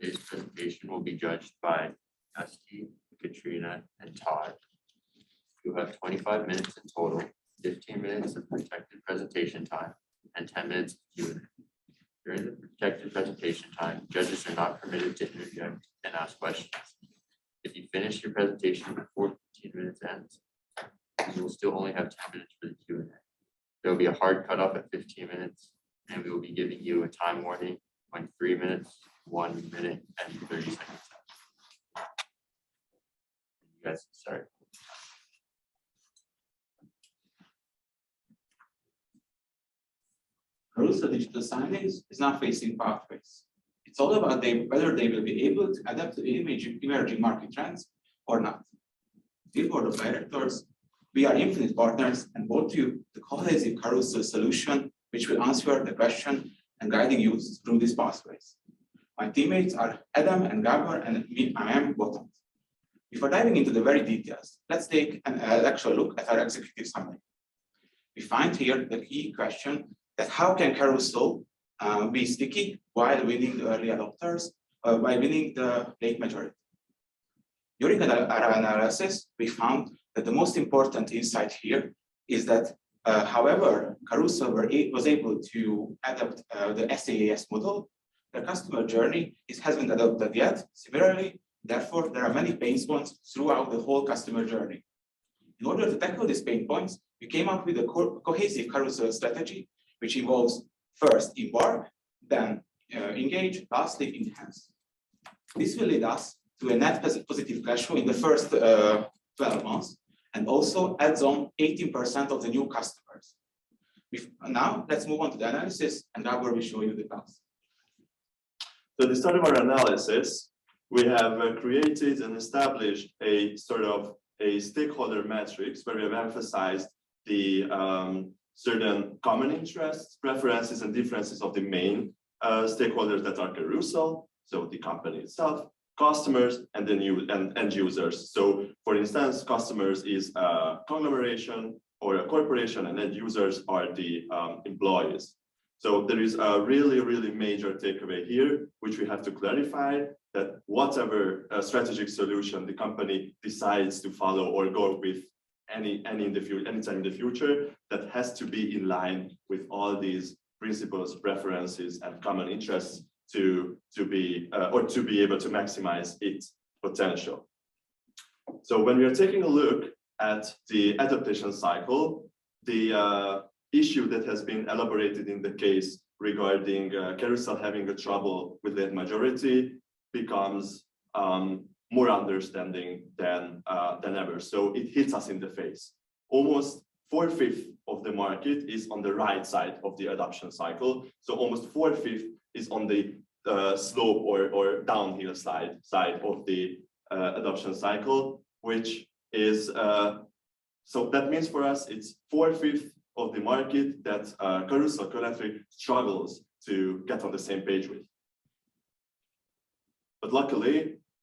Today's presentation will be judged by Dusty, Katrina, and Todd. You have 25 minutes in total, 15 minutes of protected presentation time, and 10 minutes of Q&A. During the protected presentation time, judges are not permitted to interject and ask questions. If you finish your presentation before 15 minutes ends, you will still only have 10 minutes for the Q&A. There will be a hard cutoff at 15 minutes, and we will be giving you a time warning when 3 minutes, 1 minute, and 30 seconds. You guys can start. Caruso digital signage is not facing pathways. It's all about whether they will be able to adapt to emerging market trends or not. Dear Board of Directors, we are Infinite partners and brought to you the cohesive Caruso solution, which will answer the question and guiding you through these pathways. My teammates are Adam and Gabor, and I am Bottom. Before diving into the very details, let's take an actual look at our executive summary. We find here the key question that how can Caruso be sticky while winning the early adopters, by winning the late majority. During our analysis, we found that the most important insight here is that however Caruso was able to adapt the SaaS model, the customer journey hasn't adopted yet. Similarly, therefore, there are many pain points throughout the whole customer journey. In order to tackle these pain points, we came up with a cohesive Caruso strategy, which involves first embark, then engage, lastly enhance. This will lead us to a net positive cash flow in the first 12 months, and also adds on 18% of the new customers. Now, let's move on to the analysis, and Gabor will show you the path. So at the start of our analysis, we have created and established a sort of a stakeholder matrix where we have emphasized the certain common interests, preferences, and differences of the main stakeholders that are Caruso, so the company itself, customers, and the end users. So, for instance, customers is a conglomeration or a corporation, and end users are the employees. So there is a really major takeaway here, which we have to clarify, that whatever strategic solution the company decides to follow or go with anytime in the future, that has to be in line with all these principles, preferences, and common interests to be able to maximize its potential. So when we are taking a look at the adaptation cycle, the issue that has been elaborated in the case regarding Carousel having a trouble with that majority becomes more understanding than ever. So it hits us in the face. Almost 4/5 of the market is on the right side of the adoption cycle. So almost 4/5 is on the slope or downhill side of the adoption cycle, which is so that means for us it's 4/5 of the market that Carousel currently struggles to get on the same page with. But luckily,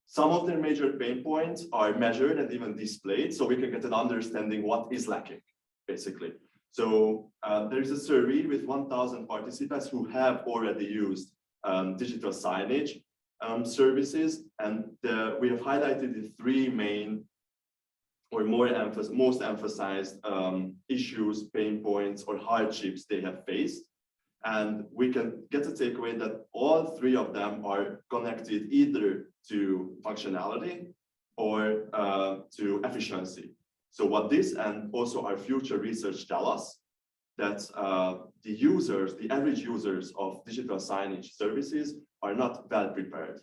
some of their major pain points are measured and even displayed, so we can get an understanding what is lacking, basically. So there is a survey with 1,000 participants who have already used digital signage services, and we have highlighted the three main or most emphasized issues, pain points, or hardships they have faced. And we can get a takeaway that all three of them are connected either to functionality or to efficiency. So what this and also our future research tell us that the average users of digital signage services are not well prepared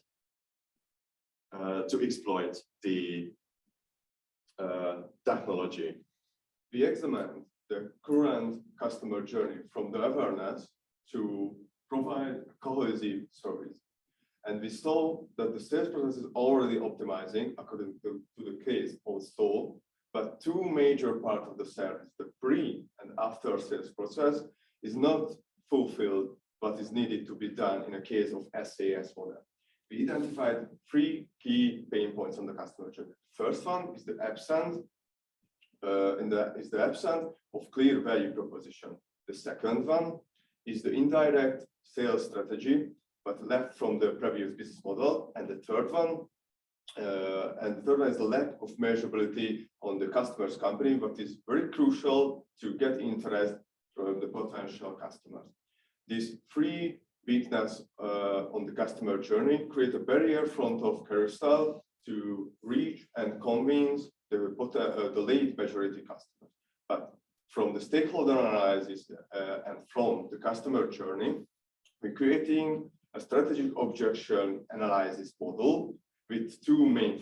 to exploit the technology. We examined the current customer journey from the awareness to provide cohesive service. And we saw that the sales process is already optimizing according to the case also, but two major parts of the service, the pre and after sales process, is not fulfilled, but is needed to be done in a case of SaaS model. We identified three key pain points on the customer journey. First one is the absence of clear value proposition. The second one is the indirect sales strategy but left from the previous business model. And the third one is the lack of measurability on the customer's company, what is very crucial to get interest from the potential customers. These three weaknesses on the customer journey create a barrier in front of Carousel to reach and convince the late majority customers. But from the stakeholder analysis and from the customer journey, we're creating a strategic objection analysis model with two main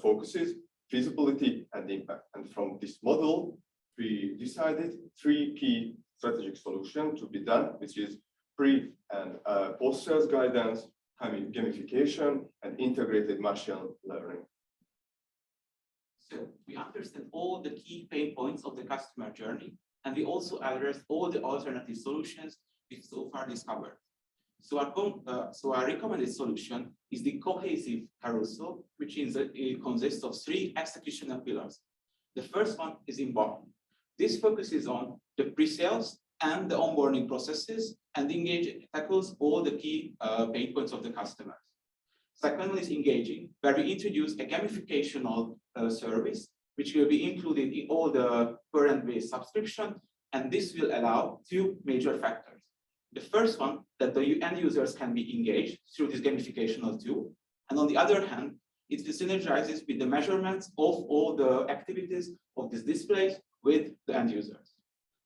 focuses, feasibility and impact. And from this model, we decided three key strategic solutions to be done, which is pre- and post-sales guidance, gamification, and integrated machine learning. So we understand all the key pain points of the customer journey, and we also address all the alternative solutions we've so far discovered. So our recommended solution is the cohesive carousel, which consists of three executional pillars. The first one is embarking. This focuses on the pre-sales and the onboarding processes and tackles all the key pain points of the customers. Second one is engaging, where we introduce a gamificational service, which will be included in all the current-based subscription, and this will allow two major factors. The first one, that the end users can be engaged through this gamificational tool, and on the other hand, it synergizes with the measurements of all the activities of this display with the end users.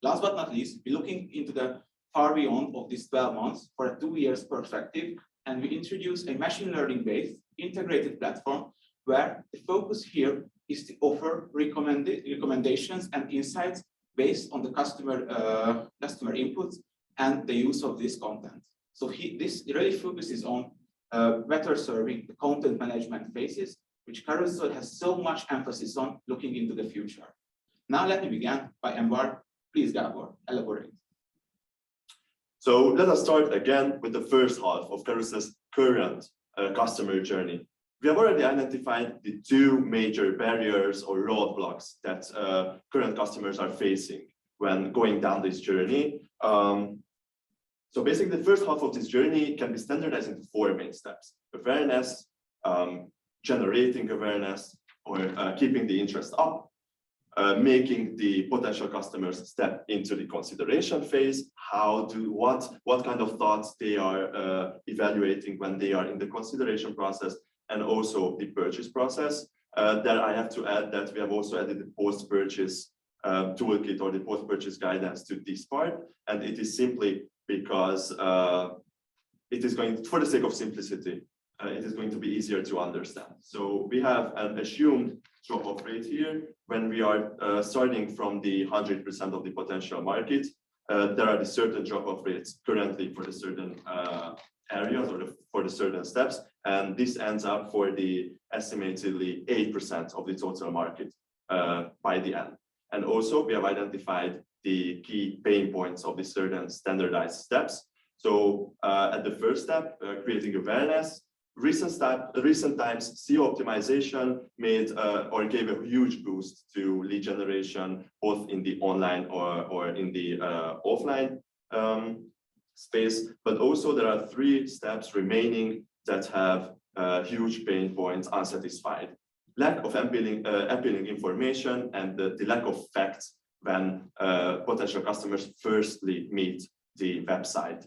Last but not least, we're looking into the far beyond of these 12 months for a 2 years perspective, and we introduce a machine learning-based integrated platform where the focus here is to offer recommendations and insights based on the customer inputs and the use of this content. So this really focuses on better serving the content management phases, which Carousel has so much emphasis on looking into the future. Now let me begin by Embar. Please, Gabor, elaborate. So let us start again with the first half of Carousel's current customer journey. We have already identified the two major barriers or roadblocks that current customers are facing when going down this journey. So basically, the first half of this journey can be standardized into 4 main steps: awareness, generating awareness, or keeping the interest up, making the potential customers step into the consideration phase, what kind of thoughts they are evaluating when they are in the consideration process, and also the purchase process. There I have to add that we have also added the post-purchase toolkit or the post-purchase guidance to this part, and it is simply because it is going, for the sake of simplicity, it is going to be easier to understand. So we have an assumed drop-off rate here. When we are starting from the 100% of the potential market, there are the certain drop-off rates currently for the certain areas or for the certain steps, and this ends up for the estimatedly 8% of the total market by the end. And also we have identified the key pain points of the certain standardized steps. So at the first step, creating awareness, recent times SEO optimization made or gave a huge boost to lead generation, both in the online or in the offline space. But also there are 3 steps remaining that have huge pain points unsatisfied. Lack of appealing information and the lack of facts when potential customers firstly meet the website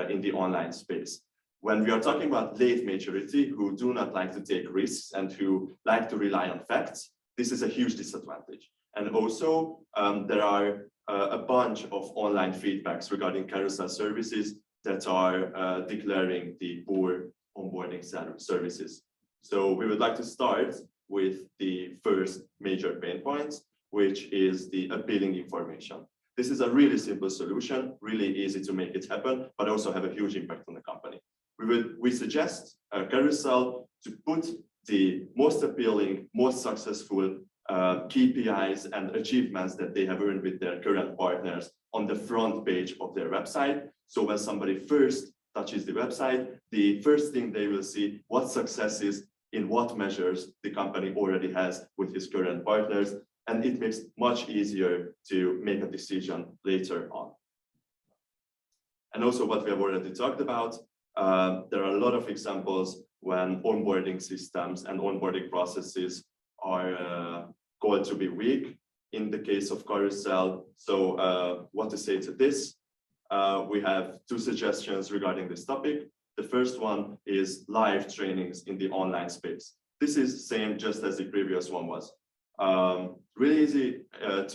in the online space. When we are talking about late majority who do not like to take risks and who like to rely on facts, this is a huge disadvantage. And also there are a bunch of online feedbacks regarding Carousel services that are declaring the poor onboarding services. So we would like to start with the first major pain points, which is the appealing information. This is a really simple solution, really easy to make it happen, but also have a huge impact on the company. We suggest Carousel to put the most appealing, most successful KPIs and achievements that they have earned with their current partners on the front page of their website. So when somebody first touches the website, the first thing they will see what successes in what measures the company already has with his current partners, and it makes much easier to make a decision later on. And also what we have already talked about, there are a lot of examples when onboarding systems and onboarding processes are called to be weak. In the case of Carousel, so what to say to this? We have two suggestions regarding this topic. The first one is live trainings in the online space. This is same just as the previous one was. Really easy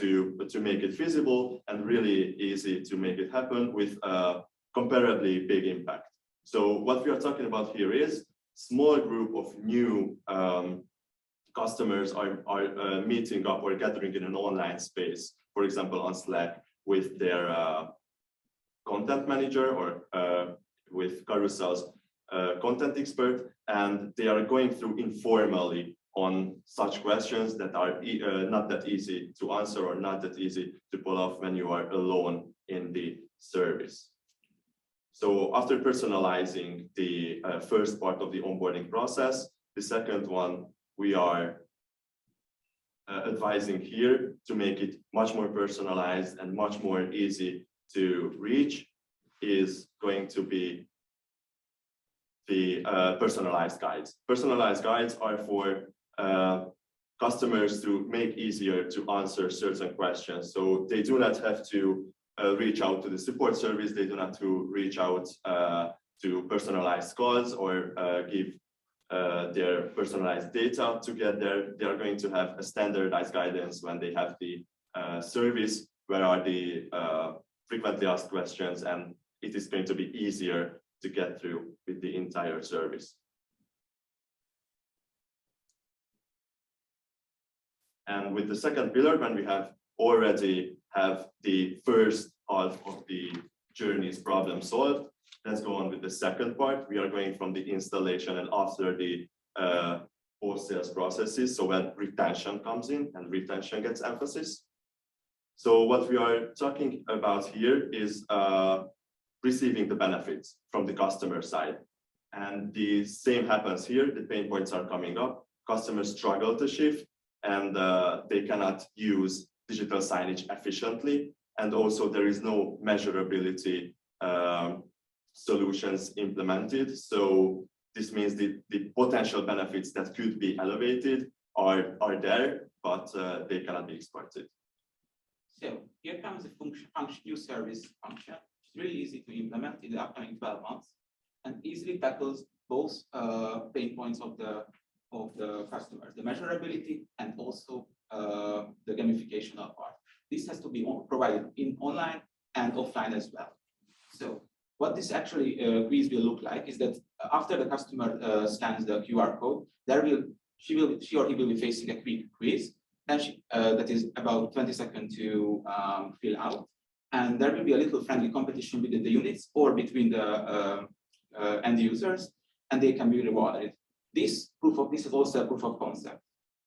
to make it feasible and really easy to make it happen with comparably big impact. So what we are talking about here is small group of new customers are meeting up or gathering in an online space, for example, on Slack with their content manager or with Carousel's content expert, and they are going through informally on such questions that are not that easy to answer or not that easy to pull off when you are alone in the service. So after personalizing the first part of the onboarding process, the second one we are advising here to make it much more personalized and much more easy to reach is going to be the personalized guides. Personalized guides are for customers to make easier to answer certain questions. So they do not have to reach out to the support service. They do not have to reach out to personalized calls or give their personalized data to get there. They are going to have a standardized guidance when they have the service, where are the frequently asked questions, and it is going to be easier to get through with the entire service. And with the second pillar, when we have already have the first half of the journey's problem solved, let's go on with the second part. We are going from the installation and after the post-sales processes. So when retention comes in and retention gets emphasis. So what we are talking about here is receiving the benefits from the customer side. And the same happens here. The pain points are coming up. Customers struggle to shift and they cannot use digital signage efficiently. And also there is no measurability solutions implemented. So this means the potential benefits that could be elevated are there, but they cannot be exploited. So here comes the new service function. It's really easy to implement in the upcoming 12 months and easily tackles both pain points of the customers, the measurability and also the gamificational part. This has to be provided in online and offline as well. So what this actually quiz will look like is that after the customer scans the QR code, she or he will be facing a quick quiz, and that is about 20 seconds to fill out. And there will be a little friendly competition between the units or between the end users, and they can be rewarded. This is also a proof of concept.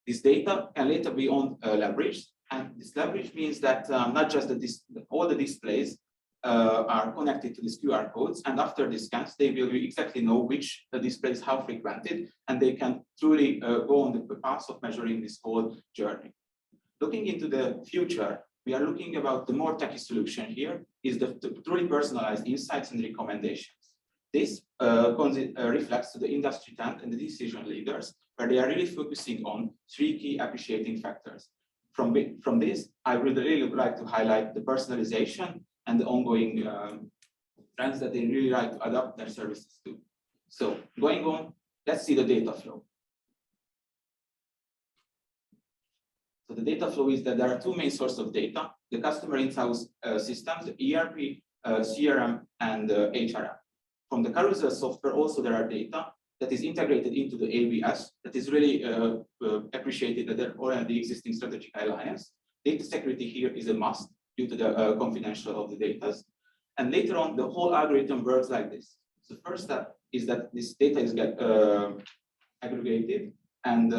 This data can later be leveraged, and this leverage means that not just that all the displays are connected to these QR codes, and after the scans, they will exactly know which displays how frequented, and they can truly go on the path of measuring this whole journey. Looking into the future, we are looking about the more techy solution here is the truly personalized insights and recommendations. This reflects to the industry trend and the decision leaders, where they are really focusing on 3 key appreciating factors. From this, I would really like to highlight the personalization and the ongoing trends that they really like to adapt their services to. So going on, let's see the data flow. So the data flow is that there are 2 main sources of data: the customer in-house systems, the ERP, CRM, and HRM. From the Carousel software, also there are data that is integrated into the ABS that is really appreciated that there are already existing strategic alliance. Data security here is a must due to the confidential of the data. And later on, the whole algorithm works like this. So first step is that this data is aggregated, and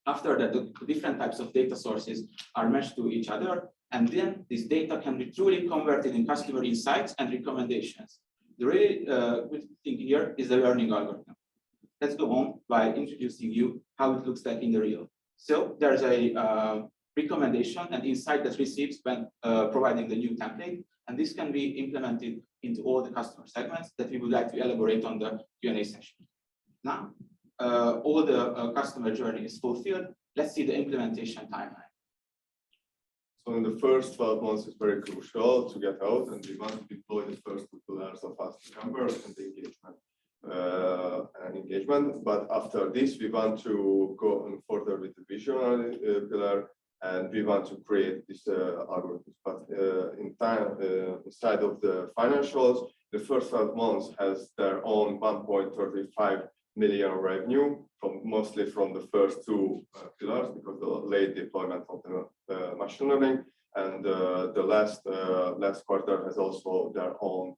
after that, the different types of data sources are meshed to each other, and then this data can be truly converted in customer insights and recommendations. The really good thing here is the learning algorithm. Let's go on by introducing you how it looks like in the real. So there's a recommendation and insight that receives when providing the new template. And this can be implemented into all the customer segments that we would like to elaborate on the Q&A session. Now, all the customer journey is fulfilled. Let's see the implementation timeline. So in the first 12 months, it's very crucial to get out, and we want to deploy the first 2 pillars of fast members and the engagement. But after this, we want to go on further with the visionary pillar, and we want to create this algorithms. But in time, inside of the financials, the first 12 months has their own 1.35 million revenue mostly from the first 2 pillars, because the late deployment of the machine learning, and the last quarter has also their own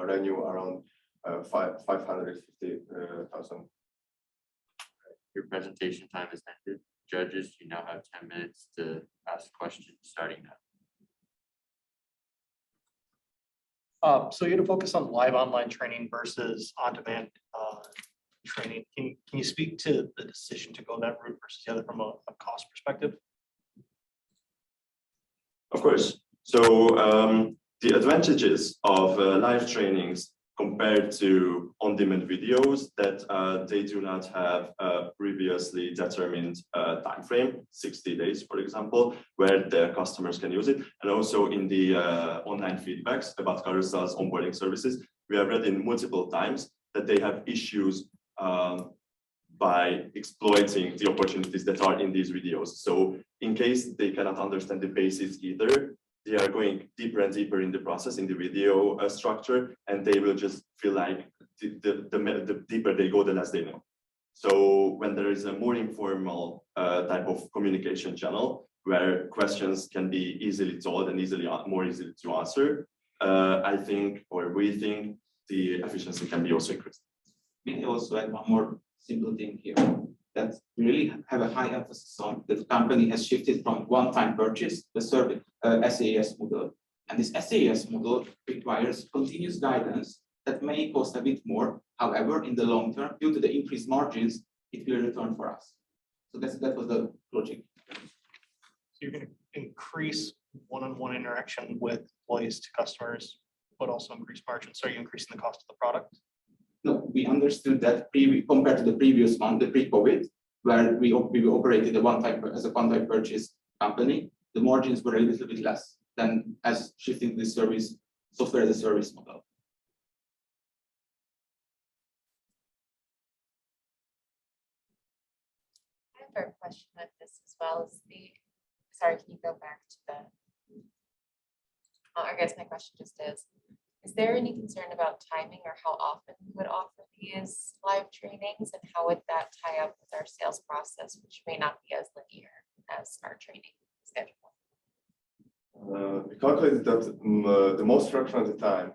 revenue around 550,000. Your presentation time is ended. Judges, you now have 10 minutes to ask questions starting now. So you had to focus on live online training versus on-demand training. Can you speak to the decision to go that route versus the other from a cost perspective? Of course. So the advantages of live trainings compared to on-demand videos that they do not have a previously determined time frame, 60 days, for example, where their customers can use it. And also in the online feedbacks about Carousel's onboarding services, we have read in multiple times that they have issues by exploiting the opportunities that are in these videos. So in case they cannot understand the basics either, they are going deeper and deeper in the process, in the video structure, and they will just feel like the deeper they go, the less they know. So when there is a more informal type of communication channel where questions can be easily told and more easily to answer, I think, or we think, the efficiency can be also increased. May I also add one more simple thing here, that we really have a high emphasis on that the company has shifted from one-time purchase to service SaaS model. And this SaaS model requires continuous guidance that may cost a bit more. However, in the long term, due to the increased margins, it will return for us. So that was the logic. So you're going to increase one-on-one interaction with employees to customers, but also increase margins. So are you increasing the cost of the product? No, we understood that compared to the previous one, the pre-COVID, where we operated as a one-time purchase company, the margins were a little bit less than as shifting to the software as a service model. I have a question at this as well. Sorry, can you go back to the, I guess my question just is there any concern about timing or how often we would offer these live trainings, and how would that tie up with our sales process, which may not be as linear as our training schedule? We calculated that the most fraction of the time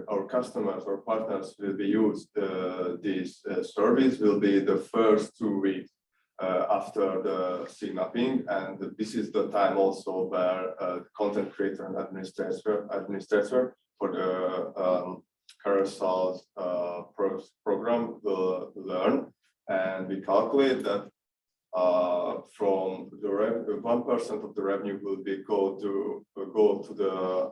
our customers or partners will be used this service will be the first 2 weeks after the sign-upping, and this is the time also where the content creator and administrator for the Carousel's program will learn. And we calculate that from the 1% of the revenue will be go to the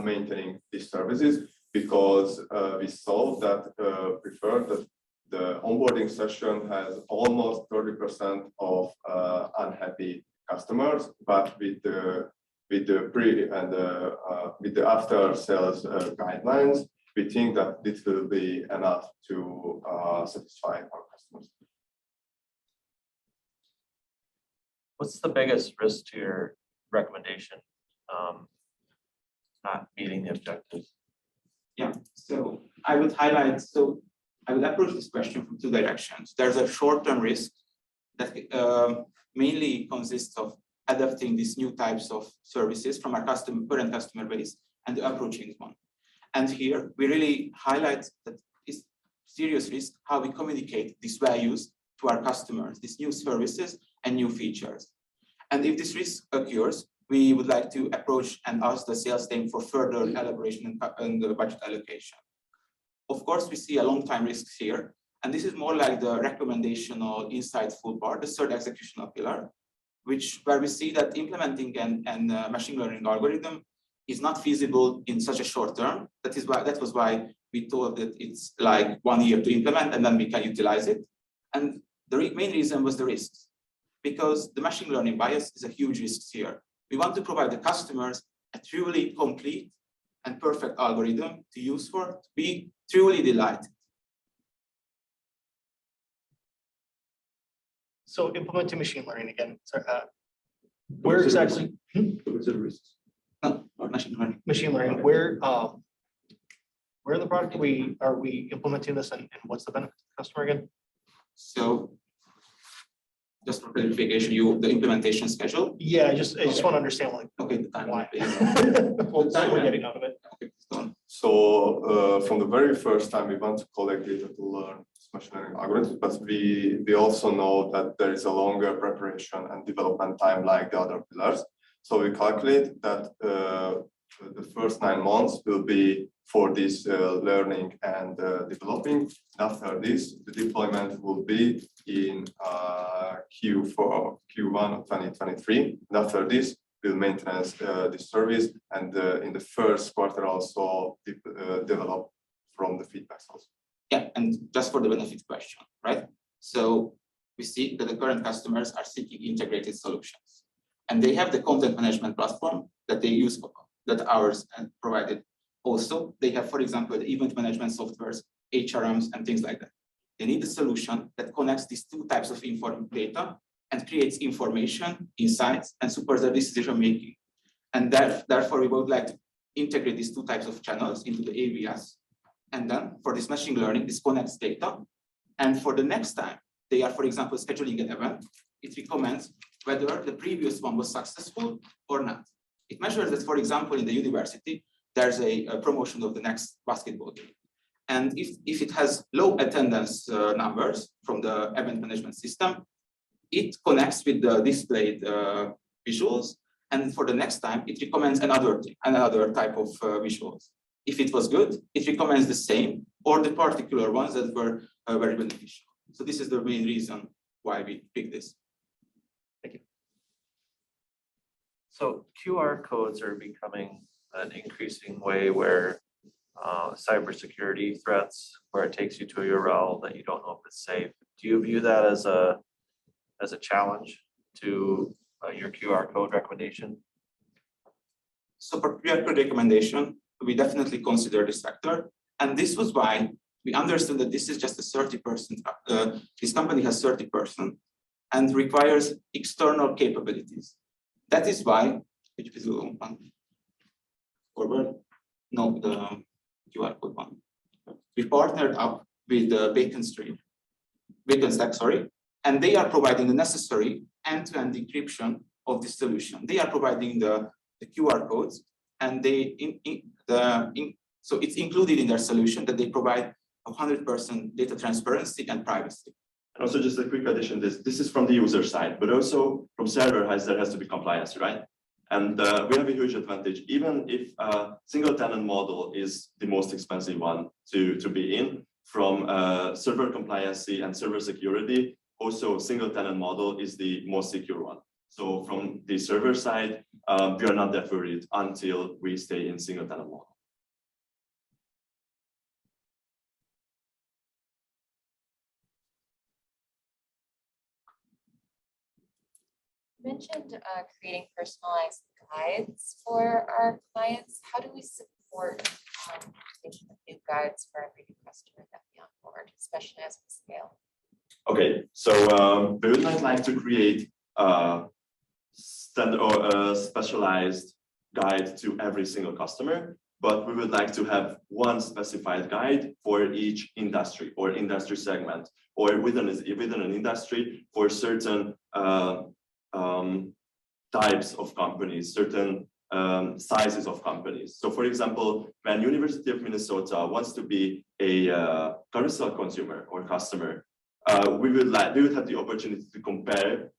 maintaining these services, because we saw that preferred that the onboarding session has almost 30% of unhappy customers, but with the pre and with the after sales guidelines, we think that this will be enough to satisfy our customers. What's the biggest risk to your recommendation not meeting the objectives? Yeah, so I would highlight, I would approach this question from 2 directions. There's a short-term risk that mainly consists of adapting these new types of services from our current customer base and approaching one. And here we really highlight that it's serious risk how we communicate these values to our customers, these new services and new features. And if this risk occurs, we would like to approach and ask the sales team for further elaboration and the budget allocation. Of course, we see a long time risks here, And this is more like the recommendational insightful part, the third executional pillar, where we see that implementing an machine learning algorithm is not feasible in such a short term. That was why we thought that it's like 1 year to implement and then we can utilize it. And the main reason was the risks, because the machine learning bias is a huge risk here. We want to provide the customers a truly complete and perfect algorithm to use to be truly delighted. So implementing machine learning again, where exactly? No, not machine learning. Machine learning, where in the product are we implementing this and what's the benefit to the customer again? So just for clarification, the implementation schedule. Yeah, I just want to understand like Okay, the timeline. why. please. What's we're getting out of it. Okay, it's done. So from the very first time, we want to collect data to learn machine learning algorithms, but we also know that there is a longer preparation and development time like the other pillars. So we calculate that the first 9 months will be for this learning and developing. After this, the deployment will be in Q1 of 2023. And after this, we'll maintain the service, and in the first quarter also develop from the feedbacks also. Yeah, and just for the benefit question, right? So we see that the current customers are seeking integrated solutions, and they have the content management platform that they use, that ours provided. Also, they have, for example, the event management softwares, HRMs, and things like that. They need a solution that connects these two types of data and creates information, insights, and supports their decision making. And therefore, we would like to integrate these two types of channels into the AVS. And then for this machine learning, this connects data. And for the next time they are, for example, scheduling an event, it recommends whether the previous one was successful or not. It measures that, for example, in the university, there's a promotion of the next basketball game. And if it has low attendance numbers from the event management system, it connects with the displayed visuals. And for the next time, it recommends another type of visuals. If it was good, it recommends the same or the particular ones that were very beneficial. So this is the main reason why we picked this. Thank you. So QR codes are becoming an increasing way where cybersecurity threats, where it takes you to a URL that you don't know if it's safe. Do you view that as a challenge to your QR code recommendation? So for QR code recommendation, we definitely consider this factor. And this was why we understood that this is just a 30%, this company has 30% and requires external capabilities. That is why, which is forward, no, the QR code one. We partnered up with the Bacon Stack, and they are providing the necessary end-to-end encryption of the solution. They are providing the QR codes, and so it's included in their solution that they provide 100% data transparency and privacy. And also just a quick addition, this is from the user side, but also from server there has to be compliance, right? And we have a huge advantage, even if a single tenant model is the most expensive one to be in, from server compliancy and server security, also single tenant model is the most secure one. So from the server side, we are not that worried until we stay in single tenant model. You mentioned creating personalized guides for our clients. How do we support creation of new guides for every new customer that we onboard, especially as we scale? Okay, so we would not like to create a standard or a specialized guide to every single customer, but we would like to have one specified guide for each industry or industry segment, or within an industry for certain types of companies, certain sizes of companies. So for example, when University of Minnesota wants to be a commercial consumer or customer, we would have the opportunity to compare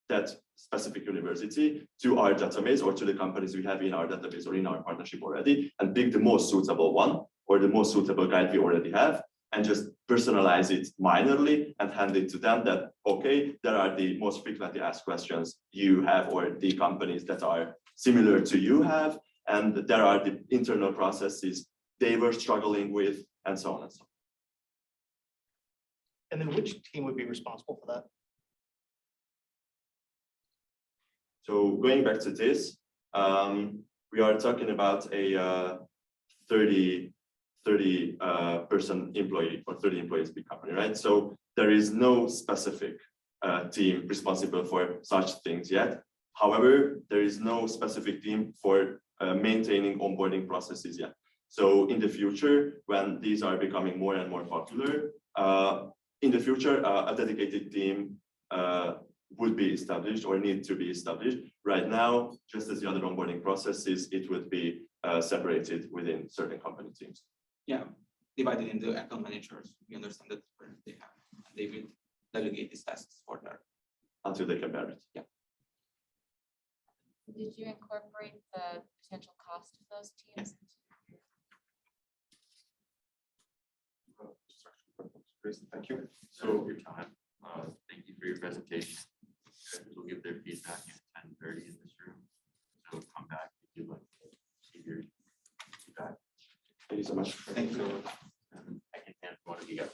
that specific university to our database or to the companies we have in our database or in our partnership already, and pick the most suitable one or the most suitable guide we already have, and just personalize it minorly and hand it to them that, okay, there are the most frequently asked questions you have or the companies that are similar to you have, and there are the internal processes they were struggling with, and so on and so on. And then which team would be responsible for that? So going back to this, we are talking about a 30 person employee or 30 employees big company, right? So there is no specific team responsible for such things yet. However, there is no specific team for maintaining onboarding processes yet. So in the future, when these are becoming more and more popular, in the future, a dedicated team would be established or need to be established. Right now, just as the other onboarding processes, it would be separated within certain company teams. Yeah, divided into account managers. We understand that they have, and they will delegate these tasks for their. Until they can bear it. Yeah. Did you incorporate the potential cost of those teams? Thank you. So your time. Thank you for your presentation. We'll give their feedback at 10:30 in this room. So come back if you'd like to see your feedback. Thank you so much. Thank you. I can hand one of you guys.